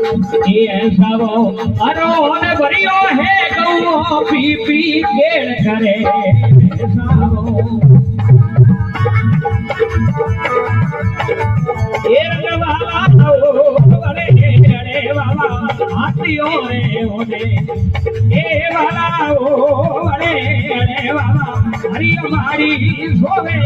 सावो अरोन भरियो है गौ पी पी केड़ करे सावो ए रवाला ओ बड़े अरे वाला हाथियो रे ओने ए वाला ओ बड़े अरे वाला हरि हमारी सोवे